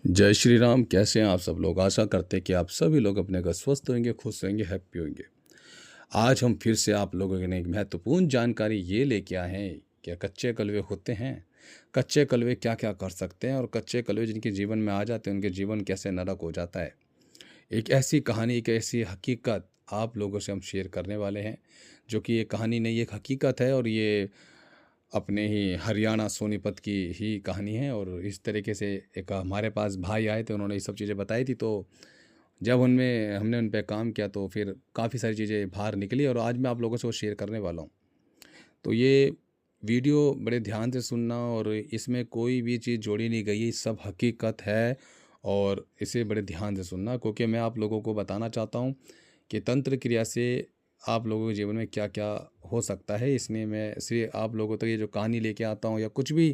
जय श्री राम। कैसे हैं आप सब लोग? आशा करते हैं कि आप सभी लोग अपने घर स्वस्थ होंगे, खुश रहेंगे, हैप्पी होंगे। आज हम फिर से आप लोगों के लिए एक महत्वपूर्ण जानकारी ये लेके आए हैं। क्या कच्चे कलवे होते हैं? कच्चे कलवे क्या क्या कर सकते हैं और कच्चे कलवे जिनके जीवन में आ जाते हैं उनके जीवन कैसे नरक हो जाता है। एक ऐसी कहानी, एक ऐसी हकीकत आप लोगों से हम शेयर करने वाले हैं, जो कि ये कहानी नहीं, एक हकीकत है और ये अपने ही हरियाणा सोनीपत की ही कहानी है। और इस तरीके से एक हमारे पास भाई आए थे, उन्होंने ये सब चीज़ें बताई थी। तो जब उनमें हमने उन पे काम किया तो फिर काफ़ी सारी चीज़ें बाहर निकली और आज मैं आप लोगों से वो शेयर करने वाला हूँ। तो ये वीडियो बड़े ध्यान से सुनना, और इसमें कोई भी चीज़ जोड़ी नहीं गई, सब हकीकत है। और इसे बड़े ध्यान से सुनना, क्योंकि मैं आप लोगों को बताना चाहता हूँ कि तंत्र क्रिया से आप लोगों के जीवन में क्या क्या हो सकता है। इसलिए मैं सिर्फ आप लोगों तक ये जो कहानी लेके आता हूँ या कुछ भी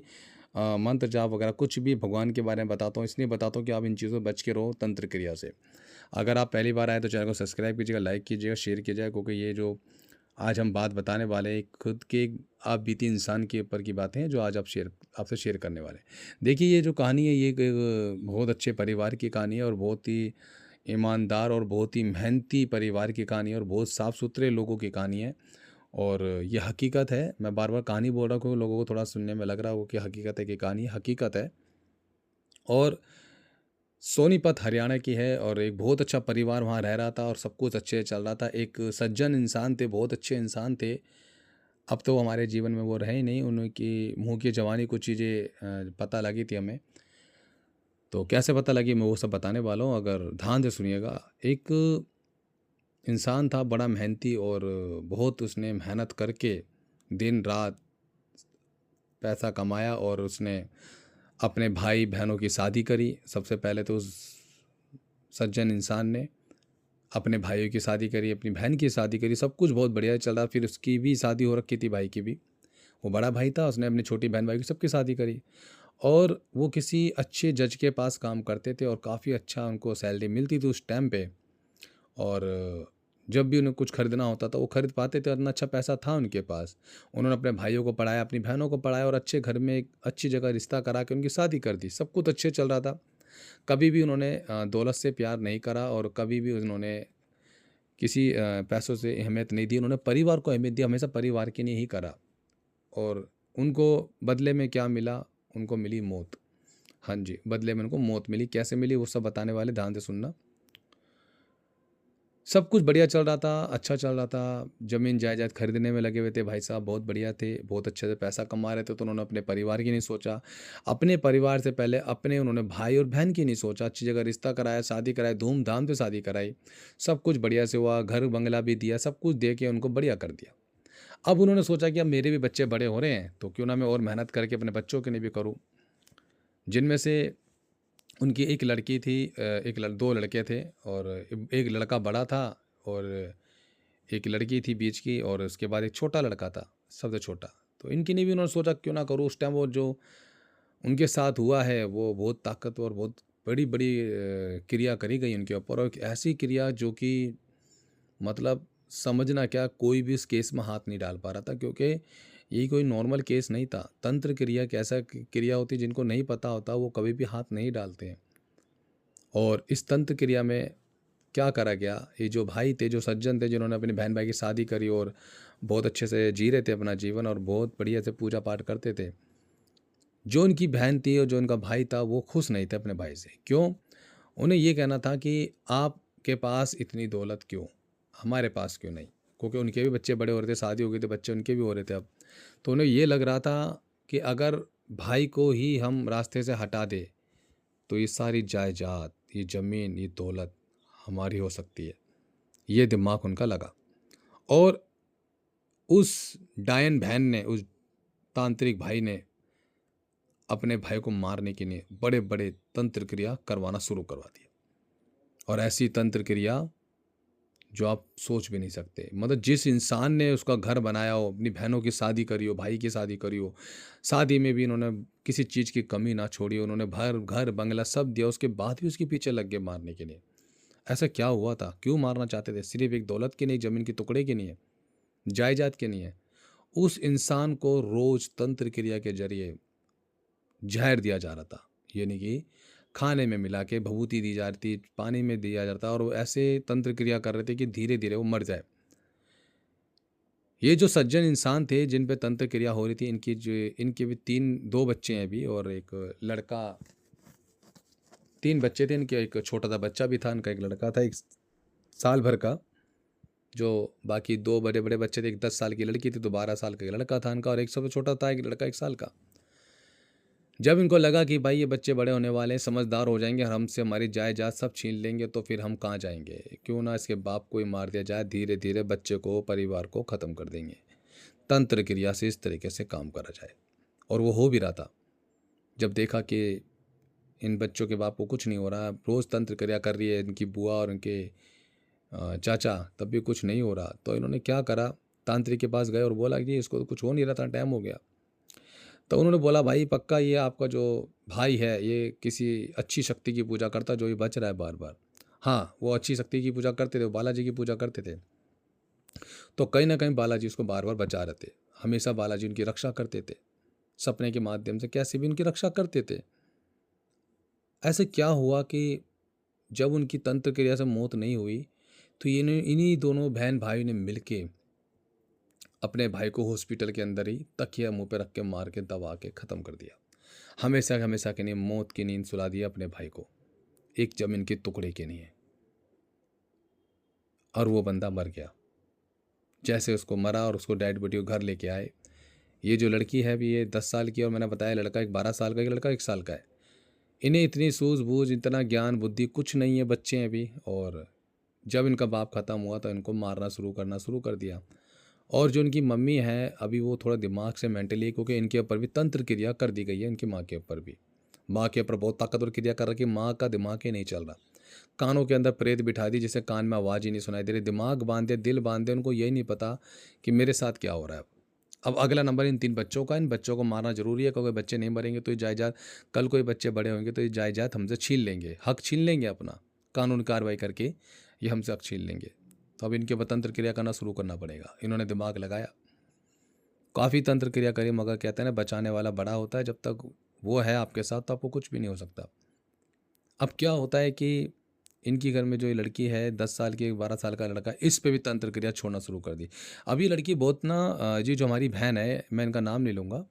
मंत्र जाप वगैरह कुछ भी भगवान के बारे में बताता हूँ, इसलिए बताता हूँ कि आप इन चीज़ों से बच के रहो तंत्र क्रिया से। अगर आप पहली बार आए तो चैनल को सब्सक्राइब कीजिएगा, लाइक कीजिएगा, शेयर कीजिएगा, क्योंकि ये जो आज हम बात बताने वाले हैं खुद के आप बीती इंसान के ऊपर की बातें हैं जो आज आपसे शेयर करने वाले हैं। देखिए, ये जो कहानी है ये एक बहुत अच्छे परिवार की कहानी है और बहुत ही ईमानदार और बहुत ही मेहनती परिवार की कहानी है और बहुत साफ़ सुथरे लोगों की कहानी है। और ये हकीकत है। मैं बार बार कहानी बोल रहा हूँ क्योंकि लोगों को थोड़ा सुनने में लग रहा हो कि हकीकत है कि कहानी हकीकत है। और सोनीपत हरियाणा की है और एक बहुत अच्छा परिवार वहाँ रह रहा था और सब कुछ अच्छे से चल रहा था। एक सज्जन इंसान थे, बहुत अच्छे इंसान थे। अब तो हमारे जीवन में वो रहे ही नहीं। उनकी मुँह की जवानी कुछ चीज़ें पता लगी थी हमें। तो कैसे पता लगी मैं वो सब बताने वाला हूँ, अगर ध्यान से सुनिएगा। एक इंसान था बड़ा मेहनती और बहुत उसने मेहनत करके दिन रात पैसा कमाया और उसने अपने भाई बहनों की शादी करी। सबसे पहले तो उस सज्जन इंसान ने अपने भाइयों की शादी करी, अपनी बहन की शादी करी, सब कुछ बहुत बढ़िया चल रहा। फिर उसकी भी शादी हो रखी थी, भाई की भी। वो बड़ा भाई था, उसने अपनी छोटी बहन भाई की सबकी शादी करी। और वो किसी अच्छे जज के पास काम करते थे और काफ़ी अच्छा उनको सैलरी मिलती थी उस टाइम पे। और जब भी उन्हें कुछ खरीदना होता था वो खरीद पाते थे, इतना अच्छा पैसा था उनके पास। उन्होंने अपने भाइयों को पढ़ाया, अपनी बहनों को पढ़ाया और अच्छे घर में एक अच्छी जगह रिश्ता करा के उनकी शादी कर दी। सब कुछ अच्छे चल रहा था। कभी भी उन्होंने दौलत से प्यार नहीं करा और कभी भी उन्होंने किसी पैसों से अहमियत नहीं दी। उन्होंने परिवार को अहमियत दी, हमेशा परिवार के लिए ही करा। और उनको बदले में क्या मिला? उनको मिली मौत। हाँ जी, बदले में उनको मौत मिली। कैसे मिली वो सब बताने वाले, ध्यान से सुनना। सब कुछ बढ़िया चल रहा था, अच्छा चल रहा था। ज़मीन जायदाद खरीदने में लगे हुए थे भाई साहब, बहुत बढ़िया थे, बहुत अच्छे से पैसा कमा रहे थे। तो उन्होंने अपने परिवार की नहीं सोचा। अपने परिवार से पहले अपने उन्होंने भाई और बहन की नहीं सोचा। अच्छी जगह रिश्ता कराया, शादी कराई, धूमधाम से शादी कराई। सब कुछ बढ़िया से हुआ, घर बंगला भी दिया, सब कुछ दे के उनको बढ़िया कर दिया। अब उन्होंने सोचा कि अब मेरे भी बच्चे बड़े हो रहे हैं तो क्यों ना मैं और मेहनत करके अपने बच्चों के लिए भी करूँ। जिनमें से उनकी एक लड़की थी, दो लड़के थे और एक लड़का बड़ा था और एक लड़की थी बीच की और उसके बाद एक छोटा लड़का था, सबसे छोटा। तो इनकी नहीं भी उन्होंने सोचा क्यों ना करूँ। उस टाइम वो जो उनके साथ हुआ है वो बहुत ताकतवर, बहुत बड़ी बड़ी क्रिया करी गई उनके ऊपर। और एक ऐसी क्रिया जो कि मतलब समझना क्या, कोई भी इस केस में हाथ नहीं डाल पा रहा था, क्योंकि ये कोई नॉर्मल केस नहीं था। तंत्र क्रिया एक ऐसा क्रिया होती है जिनको नहीं पता होता वो कभी भी हाथ नहीं डालते हैं। और इस तंत्र क्रिया में क्या करा गया, ये जो भाई थे, जो सज्जन थे, जिन्होंने अपनी बहन भाई की शादी करी और बहुत अच्छे से जी रहे थे अपना जीवन और बहुत बढ़िया से पूजा पाठ करते थे। जो उनकी बहन थी और जो उनका भाई था वो खुश नहीं थे अपने भाई से। क्यों? उन्हें ये कहना था कि आपके पास इतनी दौलत क्यों, हमारे पास क्यों नहीं? क्योंकि उनके भी बच्चे बड़े हो रहे थे, शादी हो गई थी, बच्चे उनके भी हो रहे थे अब। तो उन्हें ये लग रहा था कि अगर भाई को ही हम रास्ते से हटा दें तो ये सारी जायदाद, ये ज़मीन, ये दौलत हमारी हो सकती है। ये दिमाग उनका लगा। और उस डायन बहन ने, उस तांत्रिक भाई ने अपने भाई को मारने के लिए बड़े बड़े तंत्र क्रिया करवाना शुरू करवा दिया। और ऐसी तंत्र क्रिया जो आप सोच भी नहीं सकते। मतलब जिस इंसान ने उसका घर बनाया हो, अपनी बहनों की शादी करी हो, भाई की शादी करी हो, शादी में भी इन्होंने किसी चीज़ की कमी ना छोड़ी, उन्होंने भर घर बंगला सब दिया, उसके बाद भी उसके पीछे लग गए मारने के लिए। ऐसा क्या हुआ था? क्यों मारना चाहते थे? सिर्फ एक दौलत की नहीं, ज़मीन के टुकड़े की नहीं है, जायदाद के नहीं है। उस इंसान को रोज़ तंत्र क्रिया के ज़रिए ज़हर दिया जा रहा था। यानी कि खाने में मिला के भभूति दी जा रही थी, पानी में दिया जाता, और वो ऐसे तंत्र क्रिया कर रहे थे कि धीरे धीरे वो मर जाए। ये जो सज्जन इंसान थे जिन पे तंत्र क्रिया हो रही थी, इनके भी दो बच्चे हैं अभी, और एक लड़का, 3 बच्चे थे इनके, एक छोटा सा बच्चा भी था इनका, एक लड़का था 1 साल भर का, जो बाकी 2 बड़े बड़े बच्चे थे, एक 10 साल की लड़की थी, तो 12 साल का लड़का था इनका, और एक सबसे छोटा था एक लड़का 1 साल का। जब इनको लगा कि भाई ये बच्चे बड़े होने वाले हैं, समझदार हो जाएंगे और हमसे हमारी जायदाद सब छीन लेंगे, तो फिर हम कहाँ जाएंगे, क्यों ना इसके बाप को ही मार दिया जाए, धीरे धीरे बच्चे को, परिवार को ख़त्म कर देंगे। तंत्र क्रिया से इस तरीके से काम करा जाए, और वो हो भी रहा था। जब देखा कि इन बच्चों के बाप को कुछ नहीं हो रहा, रोज़ तंत्र क्रिया कर रही है इनकी बुआ और इनके चाचा, तब भी कुछ नहीं हो रहा, तो इन्होंने क्या करा, तांत्रिक के पास गए और बोला कि इसको तो कुछ हो नहीं रहा था, टाइम हो गया। तो उन्होंने बोला, भाई पक्का ये आपका जो भाई है ये किसी अच्छी शक्ति की पूजा करता जो ये बच रहा है बार बार। हाँ, वो अच्छी शक्ति की पूजा करते थे, वो बालाजी की पूजा करते थे, तो कहीं ना कहीं बालाजी उसको बार बार बचा रहे थे, हमेशा बालाजी उनकी रक्षा करते थे, सपने के माध्यम से कैसे भी उनकी रक्षा करते थे। ऐसे क्या हुआ कि जब उनकी तंत्र क्रिया से मौत नहीं हुई, तो इन्हीं दोनों बहन भाई ने मिलके अपने भाई को हॉस्पिटल के अंदर ही तकिया मुंह पे रख के मार के दबा के ख़त्म कर दिया, हमेशा हमेशा के लिए मौत की नींद सुला दी अपने भाई को, एक जमीन के टुकड़े के लिए। और वो बंदा मर गया। जैसे उसको मरा और उसको डेड बॉडी को घर लेके आए, ये जो लड़की है अभी ये 10 साल की, और मैंने बताया लड़का एक 12 साल का, एक लड़का 1 साल का है। इन्हें इतनी सूझबूझ, इतना ज्ञान बुद्धि कुछ नहीं है, बच्चे हैं अभी। और जब इनका बाप ख़त्म हुआ तो इनको मारना शुरू कर दिया। और जो इनकी मम्मी है अभी, वो थोड़ा दिमाग से मेंटली, क्योंकि इनके ऊपर भी तंत्र क्रिया कर दी गई है, इनकी माँ के ऊपर भी। माँ के ऊपर बहुत ताकतवर क्रिया कर रखी, माँ का दिमाग ही नहीं चल रहा, कानों के अंदर प्रेत बिठा दी, जिससे कान में आवाज़ ही नहीं सुनाई दे रही, दिमाग बांधे, दिल बांधे, उनको यही नहीं पता कि मेरे साथ क्या हो रहा है। अब अगला नंबर इन 3 बच्चों का, इन बच्चों को मारना जरूरी है, क्योंकि बच्चे नहीं मरेंगे तो ये जायदाद, कल कोई बच्चे बड़े होंगे तो ये जायदाद हमसे छीन लेंगे, हक छीन लेंगे अपना, कानून कार्रवाई करके ये हमसे हक छीन लेंगे। तो अब इनके ऊपर तंत्र क्रिया करना शुरू करना पड़ेगा। इन्होंने दिमाग लगाया, काफ़ी तंत्र क्रिया करी, मगर कहते हैं ना, बचाने वाला बड़ा होता है, जब तक वो है आपके साथ तो आपको कुछ भी नहीं हो सकता। अब क्या होता है कि इनकी घर में जो ये लड़की है 10 साल की, 12 साल का लड़का, इस पे भी तंत्र क्रिया छोड़ना शुरू कर दी। अब ये लड़की बहुत ना, जी जो हमारी बहन है, मैं इनका नाम नहीं लूँगा,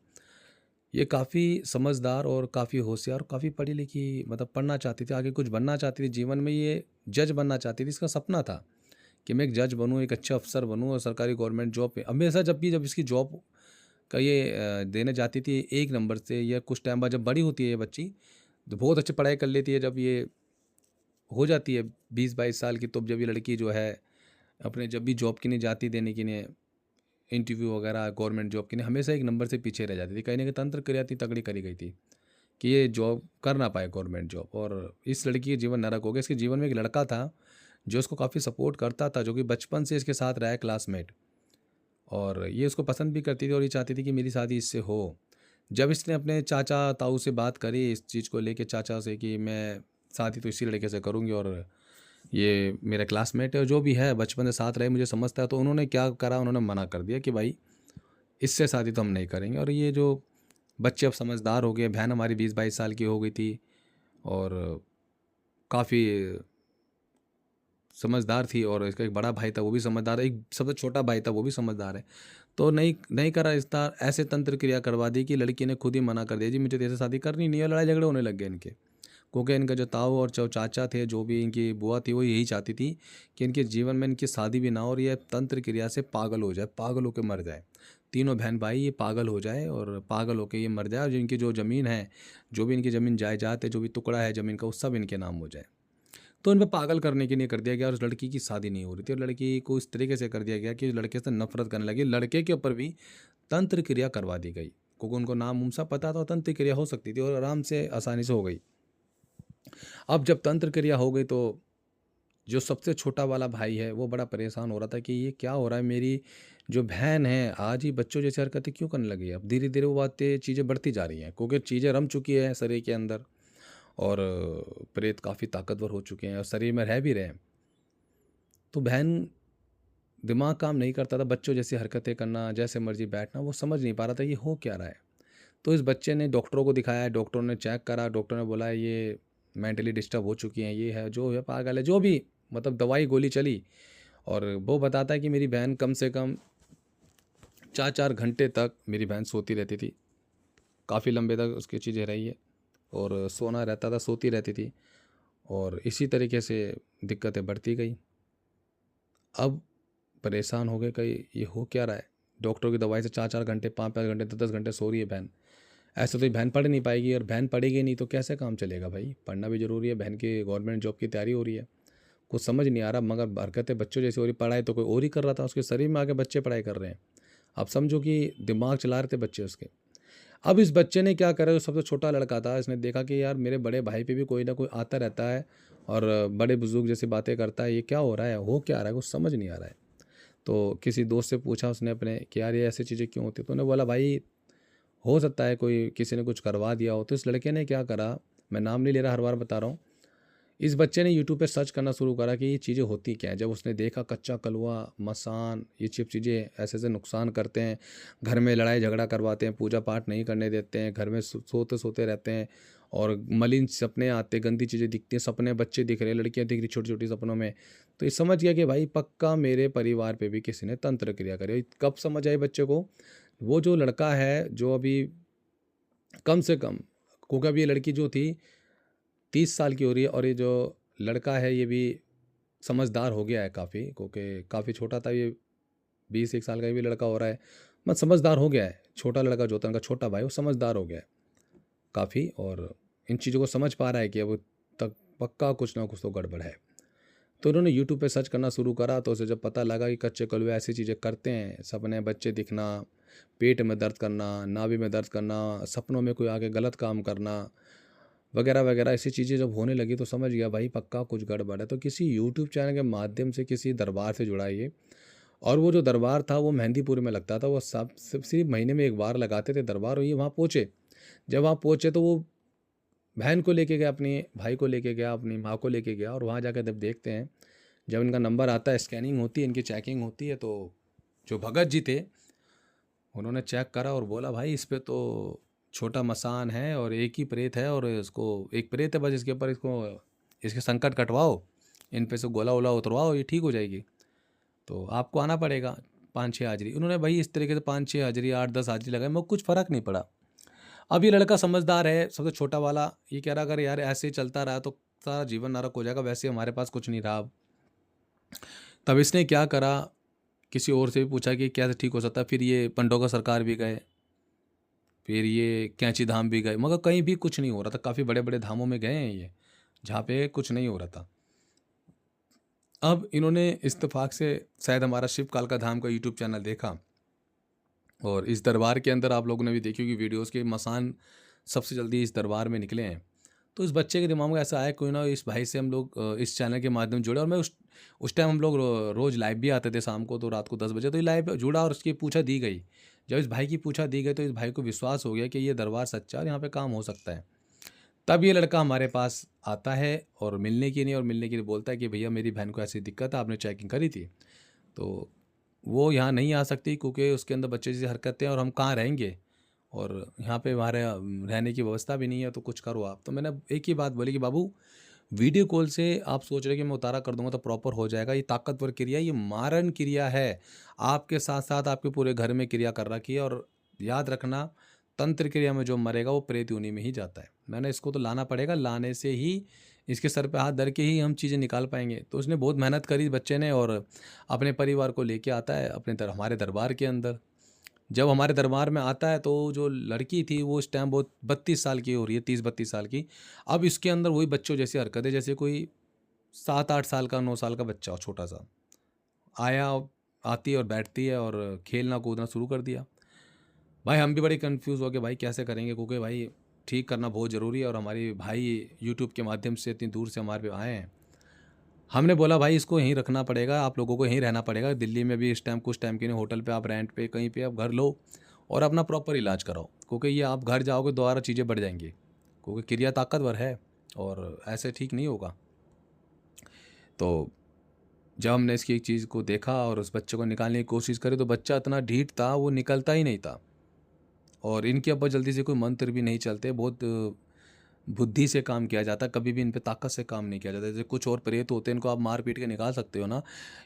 ये काफ़ी समझदार और काफ़ी होशियार, काफ़ी पढ़ी लिखी, मतलब पढ़ना चाहती थी, आगे कुछ बनना चाहती थी जीवन में, ये जज बनना चाहती थी, इसका सपना था कि मैं एक जज बनूँ, एक अच्छा अफसर बनूँ और सरकारी गवर्नमेंट जॉब पे। हमेशा जब इसकी जॉब का ये देने जाती थी 1 नंबर से, या कुछ टाइम बाद जब बड़ी होती है ये बच्ची, तो बहुत अच्छी पढ़ाई कर लेती है, जब ये हो जाती है 20-22 साल की, तो जब ये लड़की जो है अपने, जब भी जॉब के लिए जाती, देने के लिए इंटरव्यू वगैरह गवर्नमेंट जॉब के लिए, हमेशा 1 नंबर से पीछे रह जाती थी। कहीं ना कहीं तंत्र क्रिया इतनी तगड़ी करी गई थी कि ये जॉब कर ना पाए, गवर्नमेंट जॉब। और इस लड़की के जीवन नरक हो गया। इसके जीवन में एक लड़का था जो उसको काफ़ी सपोर्ट करता था, जो कि बचपन से इसके साथ रहा है, क्लासमेट, और ये उसको पसंद भी करती थी और ये चाहती थी कि मेरी शादी इससे हो। जब इसने अपने चाचा ताऊ से बात करी इस चीज़ को लेके, चाचा से, कि मैं शादी तो इसी लड़के से करूँगी, और ये मेरा क्लासमेट है और जो भी है बचपन से साथ रहे, मुझे समझता है, तो उन्होंने क्या करा, उन्होंने मना कर दिया कि भाई इससे शादी तो हम नहीं करेंगे। और ये जो बच्चे अब समझदार हो गए, बहन हमारी 20-22 साल की हो गई थी और काफ़ी समझदार थी, और इसका एक बड़ा भाई था वो भी समझदार है, एक सबसे छोटा भाई था वो भी समझदार है। तो नहीं नहीं करा रिश्ता, ऐसे तंत्र क्रिया करवा दी कि लड़की ने खुद ही मना कर दिया, जी मुझे तेरे से शादी करनी नहीं है। लड़ाई झगड़े होने लग गए इनके, क्योंकि इनका जो ताऊ और जो चाचा थे, जो भी इनकी बुआ थी, वो यही चाहती थी कि इनके जीवन में इनकी शादी भी ना हो और ये तंत्र क्रिया से पागल हो जाए, पागल होकर मर जाए। तीनों बहन भाई ये पागल हो जाए और पागल होकर ये मर जाए, और जो इनकी जो ज़मीन है, जो भी इनकी ज़मीन जायदाद है, जो भी टुकड़ा है ज़मीन का, वो सब इनके नाम हो जाए। तो इन पर पागल करने के लिए कर दिया गया, और उस लड़की की शादी नहीं हो रही थी, और लड़की को इस तरीके से कर दिया गया कि लड़के से नफरत करने लगी। लड़के के ऊपर भी तंत्र क्रिया करवा दी गई, क्योंकि उनको नाम उम सब पता था, तंत्र क्रिया हो सकती थी और आराम से आसानी से हो गई। अब जब तंत्र क्रिया हो गई, तो जो सबसे छोटा वाला भाई है वो बड़ा परेशान हो रहा था कि ये क्या हो रहा है, मेरी जो बहन है आज ही बच्चों जैसी हरकतें क्यों करने लगी है। अब धीरे धीरे वो बातें, चीज़ें बढ़ती जा रही हैं, क्योंकि चीज़ें रम चुकी है शरीर के अंदर, और प्रेत काफ़ी ताकतवर हो चुके हैं और शरीर में रह भी रहे हैं। तो बहन, दिमाग काम नहीं करता था, बच्चों जैसी हरकतें करना, जैसे मर्जी बैठना, वो समझ नहीं पा रहा था ये हो क्या रहा है। तो इस बच्चे ने डॉक्टरों को दिखाया, डॉक्टरों ने चेक करा, डॉक्टर ने बोला ये मेंटली डिस्टर्ब हो चुकी हैं, ये है, जो है, पागल है, जो भी मतलब दवाई गोली चली। और वो बताता है कि मेरी बहन कम से कम 4-4 घंटे तक मेरी बहन सोती रहती थी, काफ़ी लंबे तक उसकी चीज़ें रही है, और सोना रहता था, सोती रहती थी, और इसी तरीके से दिक्कतें बढ़ती गई। अब परेशान हो गए कि ये हो क्या रहा है, डॉक्टरों की दवाई से 4-4 घंटे, 5-5 घंटे, 10-10 घंटे सो रही है बहन। ऐसे तो ये बहन पढ़ नहीं पाएगी, और बहन पढ़ेगी नहीं तो कैसे काम चलेगा भाई, पढ़ना भी ज़रूरी है, बहन की गवर्नमेंट जॉब की तैयारी हो रही है। कुछ समझ नहीं आ रहा, मगर हरकतें बच्चों जैसी हो रही, पढ़ाई तो कोई और ही कर रहा था, उसके शरीर में आके बच्चे पढ़ाई कर रहे हैं। आप समझो कि दिमाग चला रहे थे बच्चे उसके। अब इस बच्चे ने क्या करा, जो सबसे छोटा लड़का था, इसने देखा कि यार मेरे बड़े भाई पे भी कोई ना कोई आता रहता है और बड़े बुजुर्ग जैसी बातें करता है, ये क्या हो रहा है, हो क्या रहा है, कुछ समझ नहीं आ रहा है। तो किसी दोस्त से पूछा उसने अपने कि यार ये ऐसी चीज़ें क्यों होती, तो उन्होंने बोला भाई हो सकता है कोई किसी ने कुछ करवा दिया हो। तो इस लड़के ने क्या करा, मैं नाम नहीं ले रहा, हर बार बता रहा हूँ, इस बच्चे ने यूट्यूब पे सर्च करना शुरू करा कि ये चीज़ें होती क्या हैं। जब उसने देखा कच्चा कलवा, मसान, ये चिप चीज़ें ऐसे ऐसे नुकसान करते हैं, घर में लड़ाई झगड़ा करवाते हैं, पूजा पाठ नहीं करने देते हैं, घर में सोते सोते रहते हैं, और मलिन सपने आते, गंदी चीज़ें दिखती हैं, सपने बच्चे दिख रहे, लड़कियां दिख रही छोटी छोटी सपनों में। तो ये समझ गया कि भाई पक्का मेरे परिवार पे भी किसी ने तंत्र क्रिया करी। कब समझ आई बच्चे को, वो जो लड़का है जो अभी कम से कम, क्योंकि अभी ये लड़की जो थी 30 साल की हो रही है, और ये जो लड़का है ये भी समझदार हो गया है काफ़ी, क्योंकि काफ़ी छोटा था ये, 20-1 साल का ये भी लड़का हो रहा है, मतलब समझदार हो गया है। छोटा लड़का जो था उनका छोटा भाई, वो समझदार हो गया है काफ़ी, और इन चीज़ों को समझ पा रहा है कि अब तक पक्का कुछ ना कुछ तो गड़बड़ है। तो उन्होंने यूट्यूब पे सर्च करना शुरू करा, तो उसे जब पता लगा कि कच्चे कलवे ऐसी चीज़ें करते हैं, सपने बच्चे दिखना, पेट में दर्द करना, नाभि में दर्द करना, सपनों में कोई आके गलत काम करना, वगैरह वगैरह ऐसी चीज़ें जब होने लगी, तो समझ गया भाई पक्का कुछ गड़बड़ है। तो किसी यूट्यूब चैनल के माध्यम से किसी दरबार से जुड़ा ये, और वो जो दरबार था वो मेहंदीपुर में लगता था, वो सब सिर्फ महीने में एक बार लगाते थे दरबार, और ये वहाँ पहुँचे। जब वहाँ पहुँचे तो वो बहन को लेके गया, अपनी भाई को लेके गया, अपनी माँ को लेके गया, और वहाँ जाकर जब देखते हैं, जब इनका नंबर आता है, स्कैनिंग होती है, इनकी चेकिंग होती है, तो जो भगत जी थे उन्होंने चेक करा और बोला भाई इस पे तो छोटा मसान है और एक ही प्रेत है, और इसको एक प्रेत है बस, इसके ऊपर इसको इसके संकट कटवाओ, इन पे से गोला वोला उतरवाओ, ये ठीक हो जाएगी। तो आपको आना पड़ेगा 5-6 हाजिरी। उन्होंने भाई इस तरीके से 5-6 हाजिरी, 8-10 हाजिरी लगाई, मैं कुछ फ़र्क नहीं पड़ा। अब ये लड़का समझदार है, सबसे छोटा वाला, ये कह रहा अगर यार ऐसे ही चलता रहा तो सारा जीवन नरक हो जाएगा, वैसे हमारे पास कुछ नहीं रहा अब। तब इसने क्या करा, किसी और से भी पूछा कि कैसे ठीक हो सकता है। फिर ये पंडोगा सरकार भी गए, फिर ये कैंची धाम भी गए, मगर कहीं भी कुछ नहीं हो रहा था। काफ़ी बड़े बड़े धामों में गए हैं ये, जहाँ पे कुछ नहीं हो रहा था। अब इन्होंने इत्तेफाक से शायद हमारा शिव कालका धाम का यूट्यूब चैनल देखा, और इस दरबार के अंदर आप लोगों ने भी देखी होगी वीडियोस के मसान सबसे जल्दी इस दरबार में निकले हैं। तो इस बच्चे के दिमाग में ऐसा आया कोई ना, इस भाई से हम लोग इस चैनल के माध्यम जुड़े, और मैं उस टाइम हम लोग रोज़ लाइव भी आते थे शाम को, तो रात को 10 बजे, तो ये लाइव जुड़ा और उसकी पूछा दी गई। जब इस भाई की पूछा दी गई तो इस भाई को विश्वास हो गया कि ये दरबार सच्चा है और यहाँ पे काम हो सकता है। तब ये लड़का हमारे पास आता है, और मिलने की नहीं, और मिलने के लिए बोलता है कि भैया मेरी बहन को ऐसी दिक्कत है, आपने चेकिंग करी थी, तो वो यहाँ नहीं आ सकती क्योंकि उसके अंदर बच्चे जैसी हरकतें हैं, और हम कहाँ रहेंगे, और यहाँ पे हमारे रहने की व्यवस्था भी नहीं है, तो कुछ करो आप। तो मैंने एक ही बात बोली कि बाबू वीडियो कॉल से आप सोच रहे कि मैं उतारा कर दूंगा तो प्रॉपर हो जाएगा, ये ताकतवर क्रिया, ये मारन क्रिया है। आपके साथ साथ आपके पूरे घर में क्रिया कर रखी है, और याद रखना तंत्र क्रिया में जो मरेगा वो प्रेत योनि में ही जाता है। मैंने इसको तो लाना पड़ेगा, लाने से ही इसके सर पे हाथ धर के ही हम चीज़ें निकाल पाएंगे। तो उसने बहुत मेहनत करी बच्चे ने, और अपने परिवार को लेके आता है हमारे दरबार के अंदर। जब हमारे दरबार में आता है तो जो लड़की थी वो इस टाइम बहुत 32 साल की हो रही है, 30-32 साल की। अब इसके अंदर वही बच्चों जैसी हरकतें, जैसे कोई 7-8 साल का, 9 साल का बच्चा हो, छोटा सा आया, आती है और बैठती है और खेलना कूदना शुरू कर दिया। भाई हम भी बड़े कंफ्यूज हो गए, भाई कैसे करेंगे, क्योंकि भाई ठीक करना बहुत ज़रूरी है, और हमारे भाई यूट्यूब के माध्यम से इतनी दूर से हमारे पे आए हैं। हमने बोला भाई इसको यहीं रखना पड़ेगा, आप लोगों को यहीं रहना पड़ेगा, दिल्ली में भी इस टाइम कुछ टाइम के लिए होटल पे आप रेंट पे कहीं पे आप घर लो, और अपना प्रॉपर इलाज कराओ, क्योंकि ये आप घर जाओगे दोबारा चीज़ें बढ़ जाएंगी, क्योंकि क्रिया ताकतवर है और ऐसे ठीक नहीं होगा। तो जब हमने इसकी एक चीज़ को देखा और उस बच्चे को निकालने की कोशिश करी, तो बच्चा इतना ढीठ था वो निकलता ही नहीं था, और इनके ऊपर जल्दी से कोई मंत्र भी नहीं चलते, बहुत बुद्धि से काम किया जाता है, कभी भी इन पे ताकत से काम नहीं किया जाता। जैसे कुछ और प्रेत होते हैं, इनको आप मार पीट के निकाल सकते हो ना।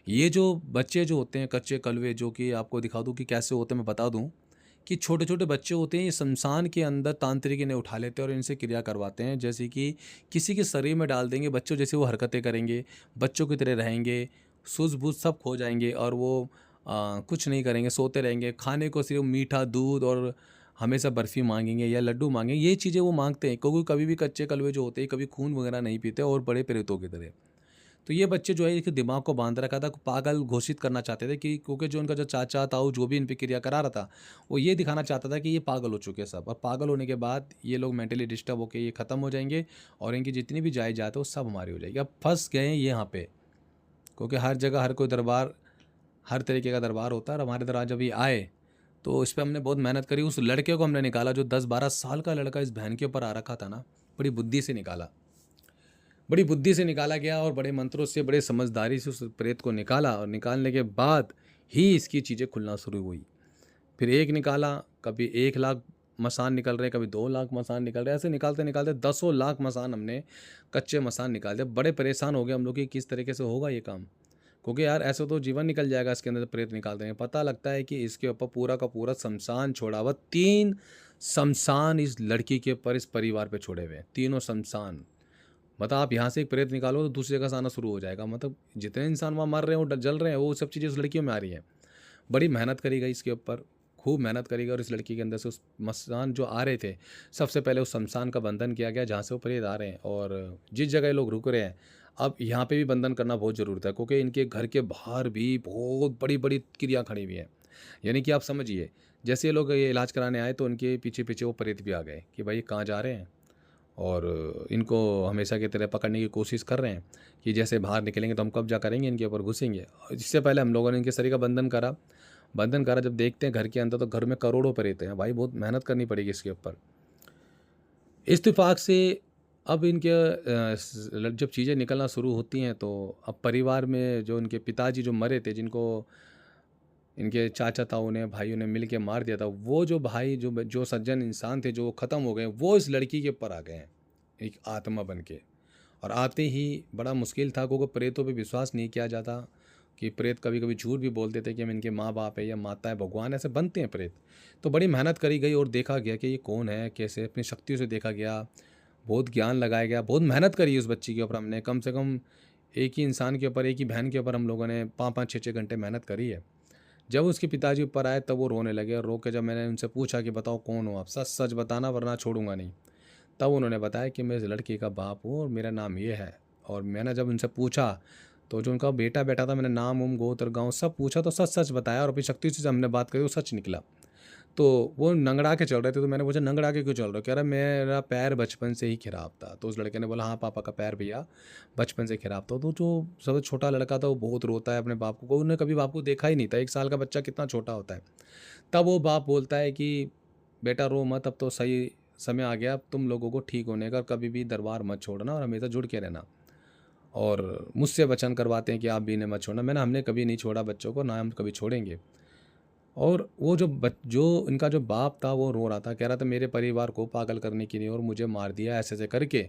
ये जो बच्चे जो होते हैं कच्चे कलवे, जो कि आपको दिखा दूँ कि कैसे होते हैं, मैं बता दूँ कि छोटे छोटे बच्चे होते हैं, ये शमशान के अंदर तांत्रिक इन्हें उठा लेते हैं और इनसे क्रिया करवाते हैं। जैसे कि किसी के शरीर में डाल देंगे बच्चों, जैसे वो हरकतें करेंगे, बच्चों की तरह रहेंगे, सूझबूझ सब खो जाएंगे और वो कुछ नहीं करेंगे, सोते रहेंगे। खाने को सिर्फ मीठा दूध और हमेशा बर्फ़ी मांगेंगे या लड्डू मांगेंगे, ये चीज़ें वो मांगते हैं, क्योंकि कभी भी कच्चे कलवे जो होते हैं कभी खून वगैरह नहीं पीते और बड़े प्रेतों की तरह। तो ये बच्चे जो है इसके दिमाग को बांध रखा था, पागल घोषित करना चाहते थे कि क्योंकि जो उनका जो चाचा ताऊ जो भी इन पे क्रिया करा रहा था, वो ये दिखाना चाहता था कि ये पागल हो चुके हैं सब, और पागल होने के बाद ये लोग मेंटली डिस्टर्ब होकर ये ख़त्म हो जाएंगे और इनकी जितनी भी जायदाद है वो सब हमारी हो जाएगी। अब फंस गए हैं ये यहाँ पे, क्योंकि हर जगह हर कोई दरबार, हर तरीके का दरबार होता है। और हमारे दरबार जब ये आए तो इस पे हमने बहुत मेहनत करी, उस लड़के को हमने निकाला जो 10-12 साल का लड़का इस बहन के ऊपर आ रखा था ना, बड़ी बुद्धि से निकाला, बड़ी बुद्धि से निकाला गया और बड़े मंत्रों से, बड़े समझदारी से उस प्रेत को निकाला। और निकालने के बाद ही इसकी चीज़ें खुलना शुरू हुई। फिर एक निकाला, कभी 1 लाख मसान निकल रहे, कभी 2 लाख मसान निकल रहे, ऐसे निकालते निकालते 10 लाख मसान हमने कच्चे मसान निकाल दिए। बड़े परेशान हो गए हम लोग कि किस तरीके से होगा ये काम, क्योंकि यार ऐसे तो जीवन निकल जाएगा इसके अंदर, प्रेत निकाल देंगे। पता लगता है कि इसके ऊपर पूरा का पूरा शमशान छोड़ा हुआ, 3 शमशान इस लड़की के ऊपर, इस परिवार पे छोड़े हुए हैं, तीनों शमशान। मतलब आप यहाँ से एक प्रेत निकालो तो दूसरी जगह से आना शुरू हो जाएगा। मतलब जितने इंसान वहाँ मर रहे हैं, वो जल रहे हैं, वो सब चीज़ें उस लड़कियों में आ रही हैं। बड़ी मेहनत करी गई इसके ऊपर, खूब मेहनत करी गई, और इस लड़की के अंदर से उस मसान जो आ रहे थे, सबसे पहले उस शमशान का बंधन किया गया जहाँ से वो प्रेत आ रहे हैं। और जिस जगह ये लोग रुक रहे हैं, अब यहाँ पे भी बंधन करना बहुत ज़रूरत है, क्योंकि इनके घर के बाहर भी बहुत बड़ी बड़ी क्रिया खड़ी हुई है। यानी कि आप समझिए, जैसे ये लोग ये इलाज कराने आए तो उनके पीछे पीछे वो प्रेत भी आ गए कि भाई कहाँ जा रहे हैं, और इनको हमेशा की तरह पकड़ने की कोशिश कर रहे हैं कि जैसे बाहर निकलेंगे तो हम कब्जा करेंगे, इनके ऊपर घुसेंगे। इससे पहले हम लोगों ने इनके शरीर का बंधन करा। जब देखते हैं घर के अंदर तो घर में करोड़ों प्रेत हैं भाई, बहुत मेहनत करनी पड़ेगी इसके ऊपर। इत्तेफाक से अब इनके जब चीज़ें निकलना शुरू होती हैं तो अब परिवार में जो इनके पिताजी जो मरे थे, जिनको इनके चाचा ताऊ ने, भाइयों ने मिल के मार दिया था, वो जो भाई जो जो सज्जन इंसान थे जो ख़त्म हो गए, वो इस लड़की के ऊपर आ गए हैं एक आत्मा बन के। और आते ही बड़ा मुश्किल था, क्योंकि प्रेतों पे विश्वास नहीं किया जाता, कि प्रेत कभी कभी झूठ भी बोल देते कि हम इनके माँ बाप है या माता है, भगवान, ऐसे बनते हैं प्रेत। तो बड़ी मेहनत करी गई और देखा गया कि ये कौन है, कैसे, अपनी शक्तियों से देखा गया, बहुत ज्ञान लगाया गया, बहुत मेहनत करी उस बच्ची के ऊपर हमने। कम से कम एक ही इंसान के ऊपर, एक ही बहन के ऊपर हम लोगों ने 5-5, 6-6 घंटे मेहनत करी है। जब उसके पिताजी ऊपर आए तब वो रोने लगे, और रो के जब मैंने उनसे पूछा कि बताओ कौन हो आप, सच सच बताना वरना छोड़ूंगा नहीं, तब उन्होंने बताया कि मैं इस लड़की का बाप हूँ और मेरा नाम ये है। और मैंने जब उनसे पूछा तो जो उनका बेटा बैठा था, मैंने नाम उम गोत्र गाँव सब पूछा तो सच सच बताया, और अपनी शक्ति से हमने बात करी, वो सच निकला। तो वो नंगड़ा के चल रहे थे, तो मैंने पूछा नंगड़ा के क्यों चल रहे हो, कह रहा मेरा पैर बचपन से ही खराब था। तो उस लड़के ने बोला हाँ पापा का पैर भैया बचपन से खराब था। तो जो सबसे छोटा लड़का था वो बहुत रोता है अपने बाप को, उन्होंने कभी बाप को देखा ही नहीं था, 1 साल का बच्चा कितना छोटा होता है। तब वो बाप बोलता है कि बेटा रो मत, अब तो सही समय आ गया अब तुम लोगों को ठीक होने का, कभी भी दरबार मत छोड़ना और हमेशा जुड़ के रहना। और मुझसे वचन करवाते हैं कि आप भी इन्हें मत छोड़ना। हमने कभी नहीं छोड़ा बच्चों को, ना हम कभी छोड़ेंगे। और वो जो इनका जो बाप था वो रो रहा था, कह रहा था मेरे परिवार को पागल करने के लिए और मुझे मार दिया ऐसे ऐसे करके।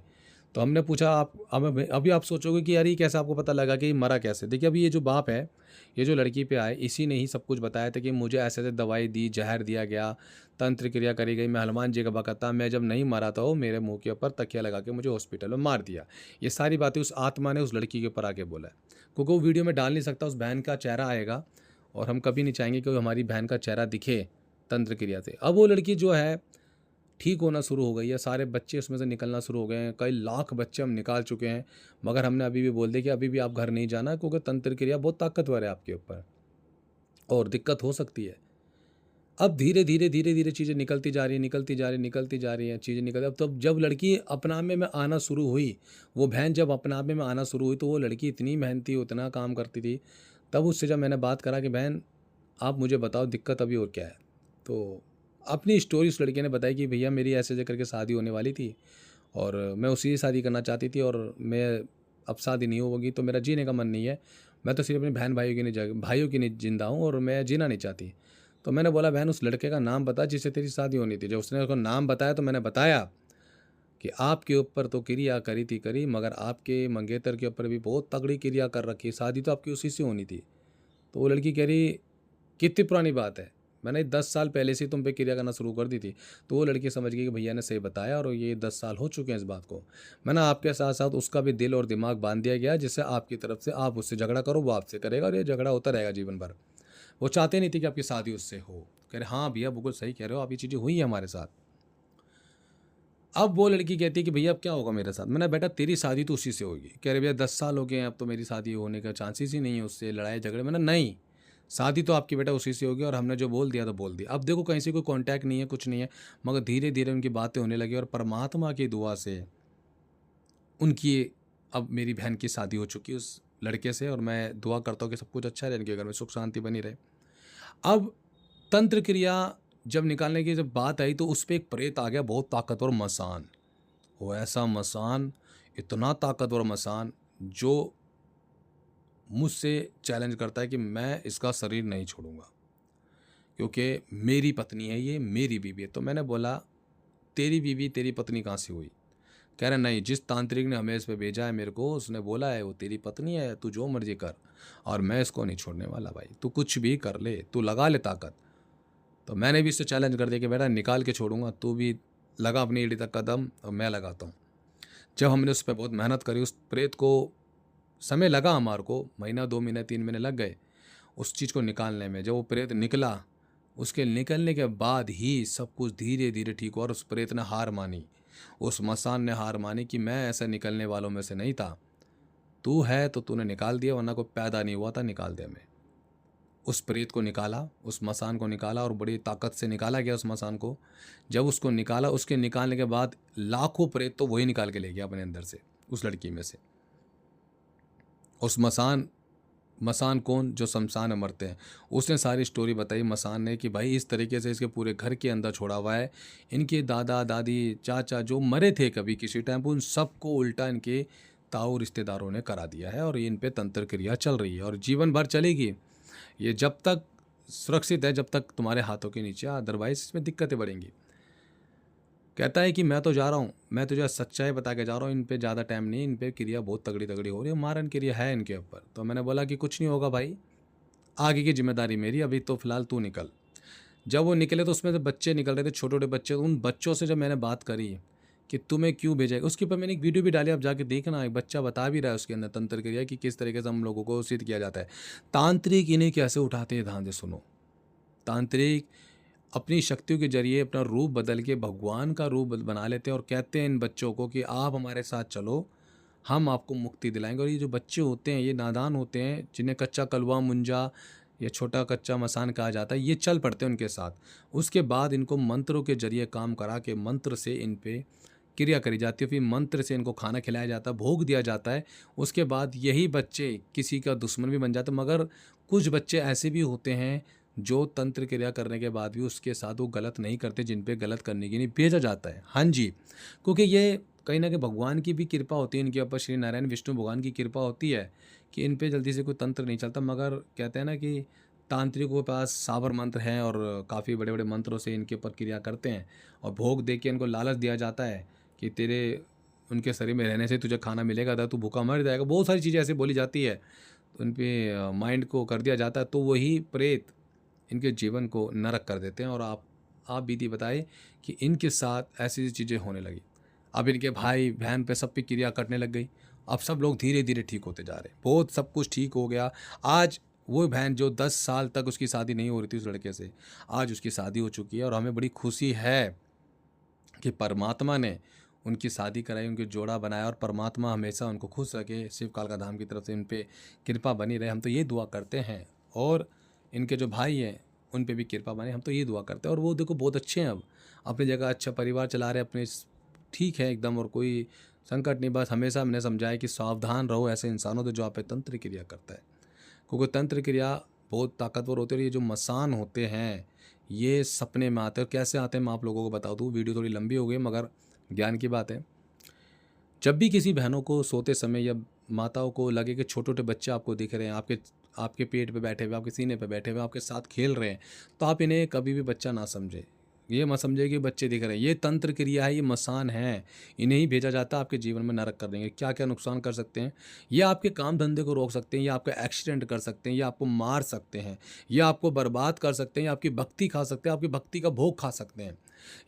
तो हमने पूछा आप, अब अभी आप सोचोगे कि यार ये कैसे आपको पता लगा कि ये मरा कैसे। देखिए अभी ये जो बाप है, ये जो लड़की पे आए, इसी ने ही सब कुछ बताया था कि मुझे ऐसे ऐसे दवाई दी, जहर दिया गया, तंत्र क्रिया करी गई, मैं हनुमान जी का भक्त था, मैं जब नहीं मरा था वो मेरे मुंह के ऊपर तकिया लगा के मुझे हॉस्पिटल में मार दिया। ये सारी बातें उस आत्मा ने उस लड़की के ऊपर आके बोला है, क्योंकि वो वीडियो में डाल नहीं सकता, उस बहन का चेहरा आएगा और हम कभी नहीं चाहेंगे कि हमारी बहन का चेहरा दिखे तंत्र क्रिया से। अब वो लड़की जो है ठीक होना शुरू हो गई है, सारे बच्चे उसमें से निकलना शुरू हो गए हैं, कई लाख बच्चे हम निकाल चुके हैं। मगर हमने अभी भी बोल दिया कि अभी भी आप घर नहीं जाना, क्योंकि तंत्र क्रिया बहुत ताकतवर है आपके ऊपर और दिक्कत हो सकती है। अब धीरे धीरे धीरे धीरे चीज़ें निकलती जा रही है, निकलती जा रही हैं चीज़ें निकल। अब तब जब लड़की अपनामे में आना शुरू हुई, वो बहन जब अपनामे में आना शुरू हुई, तो वो लड़की इतनी मेहनती, उतना काम करती थी। तब उससे जब मैंने बात करा कि बहन आप मुझे बताओ दिक्कत अभी और क्या है, तो अपनी स्टोरी उस लड़के ने बताई कि भैया मेरी ऐसे ऐसे करके शादी होने वाली थी और मैं उसी से शादी करना चाहती थी, और मैं अब शादी नहीं होगी तो मेरा जीने का मन नहीं है, मैं तो सिर्फ अपने बहन भाइयों की नहीं जिंदा हूँ और मैं जीना नहीं चाहती। तो मैंने बोला बहन उस लड़के का नाम बता जिससे तेरी शादी होनी थी। जब उसने उसका नाम बताया तो मैंने बताया कि आपके ऊपर तो क्रिया करी थी करी, मगर आपके मंगेतर के ऊपर भी बहुत तगड़ी क्रिया कर रखी है, शादी तो आपकी उसी से होनी थी। तो वो लड़की कह रही कितनी पुरानी बात है, मैंने 10 साल पहले से तुम पे क्रिया करना शुरू कर दी थी। तो वो लड़की समझ गई कि भैया ने सही बताया और ये 10 साल हो चुके हैं इस बात को। मैंने आपके साथ साथ उसका भी दिल और दिमाग बांध दिया गया, जिससे आपकी तरफ से आप उससे झगड़ा करो, वो आपसे करेगा और ये झगड़ा होता रहेगा जीवन भर। वो चाहते नहीं थे कि आपकी शादी उससे हो। कह रहे हाँ भैया बिल्कुल सही कह रहे हो आप, ये चीज़ें हुई है हमारे साथ। अब वो लड़की कहती है कि भैया अब क्या होगा मेरे साथ। मैंने बेटा तेरी शादी तो उसी से होगी। कह रहे भैया 10 साल हो गए हैं, अब तो मेरी शादी होने का चांसेस ही नहीं है उससे, लड़ाई झगड़े। मैंने नहीं, शादी तो आपकी बेटा उसी से होगी और हमने जो बोल दिया तो बोल दिया। अब देखो कहीं से कोई कांटेक्ट नहीं है, कुछ नहीं है, मगर धीरे धीरे उनकी बातें होने लगी और परमात्मा की दुआ से उनकी अब मेरी बहन की शादी हो चुकी है उस लड़के से, और मैं दुआ करता हूँ कि सब कुछ अच्छा रहे, इनके घर में सुख शांति बनी रहे। अब तंत्र क्रिया जब निकालने की जब बात आई तो उस पर एक प्रेत आ गया, बहुत ताकतवर मसान। वो ऐसा मसान, इतना ताकतवर मसान, जो मुझसे चैलेंज करता है कि मैं इसका शरीर नहीं छोड़ूंगा, क्योंकि मेरी पत्नी है, ये मेरी बीवी है। तो मैंने बोला तेरी बीवी तेरी पत्नी कहाँ से हुई? कह रहे नहीं, जिस तांत्रिक ने हमें इस पे भेजा है मेरे को, उसने बोला है वो तेरी पत्नी है, तू जो मर्जी कर, और मैं इसको नहीं छोड़ने वाला भाई, तू कुछ भी कर ले, तू लगा ले ताकत। तो मैंने भी इससे चैलेंज कर दिया कि बेटा निकाल के छोड़ूंगा, तू भी लगा अपनी एड़ी तक कदम और मैं लगाता हूँ। जब हमने उस पर बहुत मेहनत करी, उस प्रेत को समय लगा, हमारे को महीना 2 महीने 3 महीने लग गए उस चीज़ को निकालने में। जब वो प्रेत निकला, उसके निकलने के बाद ही सब कुछ धीरे धीरे ठीक हुआ और उस प्रेत ने हार मानी, उस मसान ने हार मानी कि मैं ऐसा निकलने वालों में से नहीं था, तू है तो तूने निकाल दिया, वरना कोई पैदा नहीं हुआ था, निकाल दिया मैं। उस प्रेत को निकाला, उस मसान को निकाला और बड़ी ताकत से निकाला गया उस मसान को। जब उसको निकाला, उसके निकालने के बाद लाखों प्रेत तो वही निकाल के ले गया अपने अंदर से, उस लड़की में से। उस मसान मसान कौन? जो शमशान में मरते हैं। उसने सारी स्टोरी बताई मसान ने कि भाई इस तरीके से इसके पूरे घर के अंदर छोड़ा हुआ है, इनके दादा दादी चाचा जो मरे थे कभी किसी टाइम, उन सबको उल्टा इनके ताऊ रिश्तेदारों ने करा दिया है और इन पे तंत्र क्रिया चल रही है और जीवन भर चलेगी। ये जब तक सुरक्षित है, जब तक तुम्हारे हाथों के नीचे, अदरवाइज इसमें दिक्कतें बढ़ेंगी। कहता है कि मैं तो जा रहा हूँ, मैं तुझे सच्चाई बता के जा रहा हूँ, इन पे ज़्यादा टाइम नहीं, इन पे क्रिया बहुत तगड़ी तगड़ी हो रही है, मारन क्रिया है इनके ऊपर। तो मैंने बोला कि कुछ नहीं होगा भाई, आगे की जिम्मेदारी मेरी, अभी तो फिलहाल तू निकल। जब वो निकले तो उसमें से बच्चे निकल रहे थे, छोटे छोटे बच्चे। उन बच्चों से जब मैंने बात करी कि तुम्हें क्यों भेजा है, उसके ऊपर मैंने एक वीडियो भी डाली, आप जाके देखना। एक बच्चा बता भी रहा है उसके अंदर तंत्र क्रिया कि किस तरीके से हम लोगों को सिद्ध किया जाता है। तांत्रिक इन्हें कैसे उठाते हैं, ध्यान से सुनो। तांत्रिक अपनी शक्तियों के जरिए अपना रूप बदल के भगवान का रूप बना लेते हैं और कहते हैं इन बच्चों को कि आप हमारे साथ चलो, हम आपको मुक्ति दिलाएंगे। और ये जो बच्चे होते हैं ये नादान होते हैं, जिन्हें कच्चा कलवा मुंजा या छोटा कच्चा मसान कहा जाता है, ये चल पड़ते हैं उनके साथ। उसके बाद इनको मंत्रों के जरिए काम करा के मंत्र से इन पे क्रिया करी जाती है, फिर मंत्र से इनको खाना खिलाया जाता है, भोग दिया जाता है। उसके बाद यही बच्चे किसी का दुश्मन भी बन जाते हैं। मगर कुछ बच्चे ऐसे भी होते हैं जो तंत्र क्रिया करने के बाद भी उसके साथ वो गलत नहीं करते, जिन पे गलत करने के लिए भेजा जाता है। हाँ जी, क्योंकि ये कहीं ना कहीं भगवान की भी कृपा होती है इनके ऊपर, श्री नारायण विष्णु भगवान की कृपा होती है कि इन पे जल्दी से कोई तंत्र नहीं चलता। मगर कहते हैं ना कि तांत्रिकों के पास साबर मंत्र हैं और काफ़ी बड़े बड़े मंत्रों से इनके ऊपर क्रिया करते हैं और भोग दे के इनको लालच दिया जाता है कि तेरे उनके शरीर में रहने से तुझे खाना मिलेगा, था तू भूखा मर जाएगा। बहुत सारी चीज़ें ऐसी बोली जाती है, तो उन पे माइंड को कर दिया जाता है, तो वही प्रेत इनके जीवन को नरक कर देते हैं। और आप बीती बताए कि इनके साथ ऐसी चीज़ें होने लगी। अब इनके भाई बहन पे सब पे क्रिया कटने लग गई। अब सब लोग धीरे धीरे ठीक होते जा रहे, बहुत सब कुछ ठीक हो गया। आज वो बहन जो 10 साल तक उसकी शादी नहीं हो रही थी उस लड़के से, आज उसकी शादी हो चुकी है और हमें बड़ी खुशी है कि परमात्मा ने उनकी शादी कराई, उनके जोड़ा बनाया और परमात्मा हमेशा उनको खुश रखे, शिव काल का धाम की तरफ से इन पे कृपा बनी रहे। हम तो ये दुआ करते हैं और इनके जो भाई हैं उन पे भी कृपा बने, हम तो ये दुआ करते हैं। और वो देखो बहुत अच्छे हैं, अब अपनी जगह अच्छा परिवार चला रहे अपने, ठीक है एकदम, और कोई संकट नहीं। बस हमेशा हमने समझाया कि सावधान रहो ऐसे इंसानों से जो आप पे तंत्र क्रिया करता है, क्योंकि तंत्र क्रिया बहुत ताकतवर होती है। और ये जो मसान होते हैं ये सपने में आते हैं। कैसे आते हैं मैं आप लोगों को बता दूँ, वीडियो थोड़ी लंबी हो गई मगर ज्ञान की बात है। जब भी किसी बहनों को सोते समय या माताओं को लगे कि छोटे छोटे बच्चे आपको दिख रहे हैं, आपके आपके पेट पे बैठे हुए, आपके सीने पे बैठे हुए, आपके साथ खेल रहे हैं, तो आप इन्हें कभी भी बच्चा ना समझें। ये मत समझिए कि बच्चे दिख रहे हैं, ये तंत्र क्रिया है, ये मसान है, इन्हें ही भेजा जाता है आपके जीवन में नरक कर देंगे। क्या क्या नुकसान कर सकते हैं, ये आपके काम धंधे को रोक सकते हैं, ये आपका एक्सीडेंट कर सकते हैं, ये आपको मार सकते हैं, ये आपको बर्बाद कर सकते हैं, ये आपकी भक्ति खा सकते हैं, आपकी भक्ति का भोग खा सकते हैं,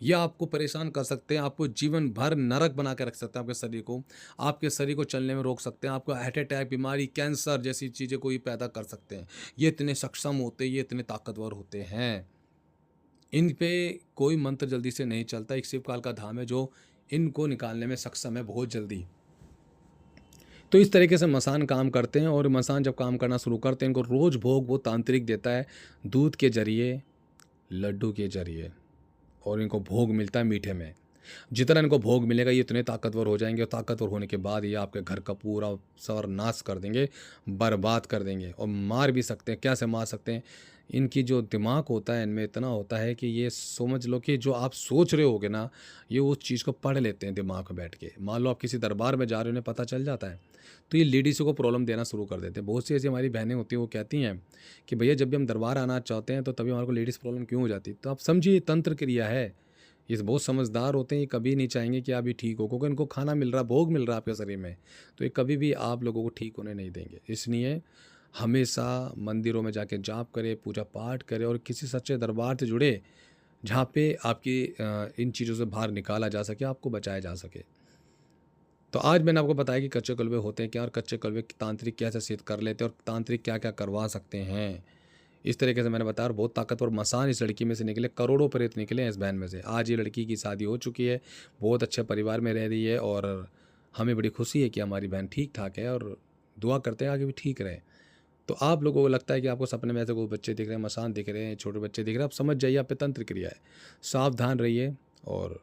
ये आपको परेशान कर सकते हैं, आपको जीवन भर नरक बना के रख सकते हैं, आपके शरीर को चलने में रोक सकते हैं, आपको हार्ट अटैक, बीमारी, कैंसर जैसी चीज़ें कोई पैदा कर सकते हैं। ये इतने सक्षम होते हैं, ये इतने ताकतवर होते हैं, इन पे कोई मंत्र जल्दी से नहीं चलता। एक शिव काल का धाम है जो इनको निकालने में सक्षम है बहुत जल्दी। तो इस तरीके से मसान काम करते हैं, और मसान जब काम करना शुरू करते हैं, इनको रोज़ भोग वो तांत्रिक देता है, दूध के जरिए, लड्डू के जरिए, और इनको भोग मिलता है मीठे में। जितना इनको भोग मिलेगा ये इतने ताकतवर हो जाएंगे, और ताकतवर होने के बाद ये आपके घर का पूरा सर्वनाश कर देंगे, बर्बाद कर देंगे, और मार भी सकते हैं। कैसे मार सकते हैं, इनकी जो दिमाग होता है इनमें इतना होता है कि ये समझ लो कि जो आप सोच रहे होगे ना, ये उस चीज़ को पढ़ लेते हैं दिमाग में बैठ के। मान लो आप किसी दरबार में जा रहे हो, उन्हें पता चल जाता है, तो ये लेडीज़ों को प्रॉब्लम देना शुरू कर देते हैं। बहुत सी ऐसी हमारी बहनें होती हैं, वो कहती हैं कि भैया जब भी हम दरबार आना चाहते हैं तो तभी हमारे को लेडीज़ प्रॉब्लम क्यों हो जाती है। तो आप समझिए तंत्र क्रिया है, ये बहुत समझदार होते हैं, ये कभी नहीं चाहेंगे कि आप ये ठीक हो, क्योंकि इनको खाना मिल रहा, भोग मिल रहा है आपके शरीर में, तो ये कभी भी आप लोगों को ठीक होने नहीं देंगे। इसलिए हमेशा मंदिरों में जाके जाप करें, पूजा पाठ करें, और किसी सच्चे दरबार से जुड़े जहाँ पे आपकी इन चीज़ों से बाहर निकाला जा सके, आपको बचाया जा सके। तो आज मैंने आपको बताया कि कच्चे कलवे होते हैं क्या, और कच्चे कलवे तांत्रिक कैसे सिद्ध कर लेते हैं, और तांत्रिक क्या क्या करवा सकते हैं। इस तरीके से मैंने बताया, और बहुत ताकतवर मसान इस लड़की में से निकले, करोड़ों प्रेत निकले हैं इस बहन में से। आज ये लड़की की शादी हो चुकी है, बहुत अच्छे परिवार में रह रही है, और हमें बड़ी खुशी है कि हमारी बहन ठीक ठाक है, और दुआ करते हैं आगे भी ठीक रहे। तो आप लोगों को लगता है कि आपको सपने में ऐसे कोई बच्चे दिख रहे हैं, मसान दिख रहे हैं, छोटे बच्चे दिख रहे हैं, आप समझ जाइए आप पे तंत्र क्रिया है। सावधान रहिए, और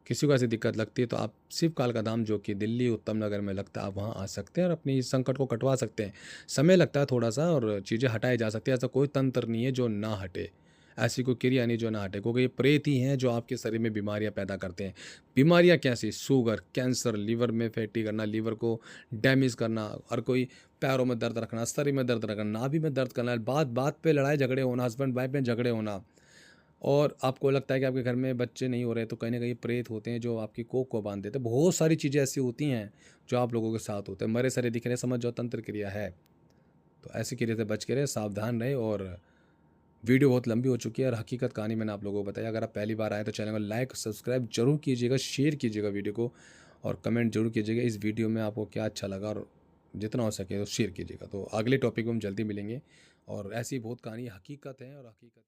किसी को ऐसी दिक्कत लगती है तो आप शिव काल का धाम जो कि दिल्ली उत्तम नगर में लगता है, आप वहाँ आ सकते हैं और अपनी इस संकट को कटवा सकते हैं। समय लगता है थोड़ा सा, और चीज़ें हटाई जा सकती है। ऐसा कोई तंत्र नहीं है जो ना हटे, ऐसी कोई क्रिया नहीं जो ना हटे, क्योंकि ये प्रेत ही हैं जो आपके शरीर में बीमारियां पैदा करते हैं। बीमारियां कैसी, शुगर, कैंसर, लीवर में फैटी करना, लीवर को डैमेज करना, और कोई पैरों में दर्द रखना, शरीर में दर्द रखना, नाभि में दर्द करना, बात बात पे लड़ाई झगड़े होना, हस्बैंड वाइफ में झगड़े होना, और आपको लगता है कि आपके घर में बच्चे नहीं हो रहे, तो कहीं ना कहीं प्रेत होते हैं जो आपकी कोख को बांध देते हैं। बहुत सारी चीज़ें ऐसी होती हैं जो आप लोगों के साथ होते हैं, मरे सरे दिख रहे हैं, समझ जाओ तंत्र क्रिया है। तो ऐसी क्रिया से बच के रहे, सावधान रहे। और वीडियो बहुत लंबी हो चुकी है, और हकीकत कहानी मैंने आप लोगों को बताया। अगर आप पहली बार आए तो चैनल को लाइक सब्सक्राइब जरूर कीजिएगा, शेयर कीजिएगा वीडियो को, और कमेंट जरूर कीजिएगा इस वीडियो में आपको क्या अच्छा लगा, और जितना हो सके तो शेयर कीजिएगा। तो अगले टॉपिक में हम जल्दी मिलेंगे, और ऐसी बहुत कहानी हकीकत है, और हकीकत